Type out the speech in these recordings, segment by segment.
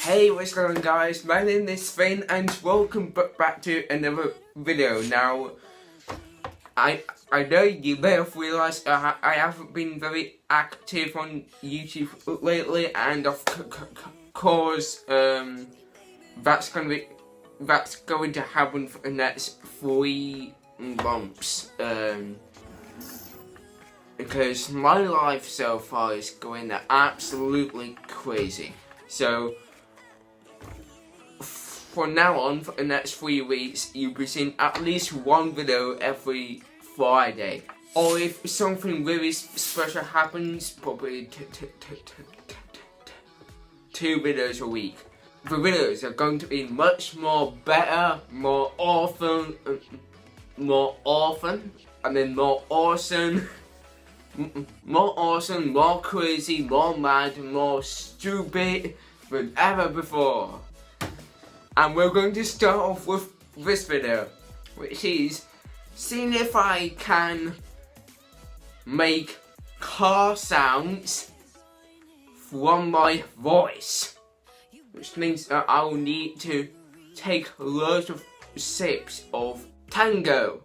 Hey, what's going on guys? My name is Finn and welcome back to another video. Now, I know you may have realised I haven't been very active on YouTube lately, and of course that's going to happen for the next 3 months. Because my life so far is going absolutely crazy. So from now on, for the next 3 weeks, you'll be seeing at least one video every Friday. Or if something really special happens, probably 2 videos a week. The videos are going to be much more better, more often, and then more awesome, more crazy, more mad, more stupid than ever before. And we're going to start off with this video, which is seeing if I can make car sounds from my voice, which means that I will need to take loads of sips of Tango.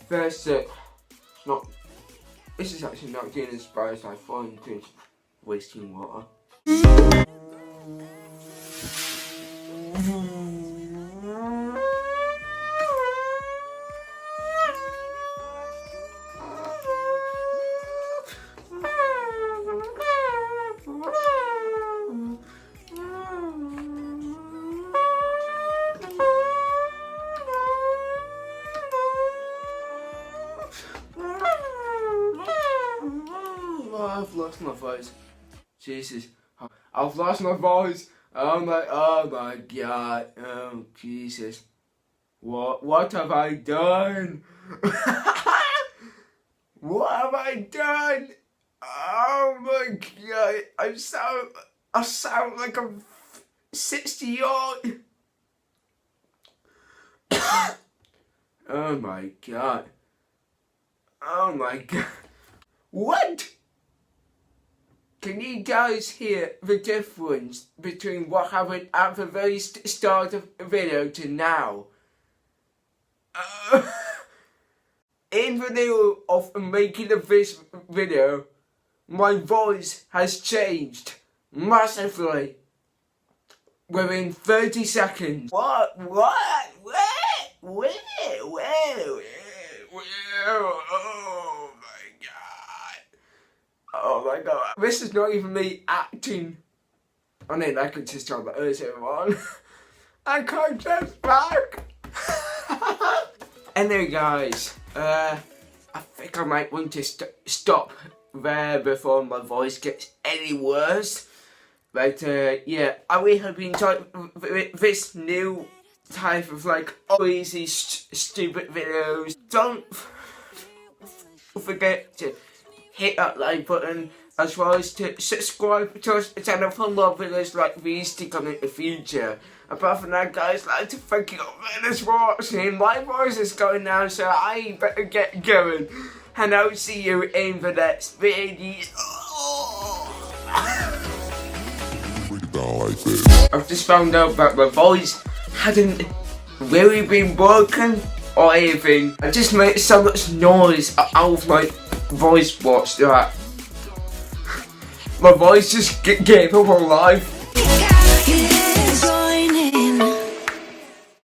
First, this is actually not doing as bad as I thought, I'm just wasting water. I've lost my voice. Jesus, I've lost my voice. Oh my God. Oh Jesus. What have I done? What have I done? Oh my god, I sound like I'm 60-year-old. Oh my god. Oh my god. What? Can you guys hear the difference between what happened at the very start of the video to now? In the middle of making this video, my voice has changed massively within 30 seconds. What? Where? Oh my god. Oh my god. This is not even me acting on it. I could just talk about everyone. I can't just back. Anyway guys, I think I might want to stop there before my voice gets any worse. But yeah, I really hope you enjoyed this new type of like easy stupid videos. Don't forget to hit that like button as well as to subscribe to the channel for more videos like these to come in the future. Apart from that guys, I'd like to thank you all for watching. My voice is going now, so I better get going. And I'll see you in the next video. I've just found out that my voice hadn't really been broken or anything. I just made so much noise out of my voice box that my voice just gave up on life.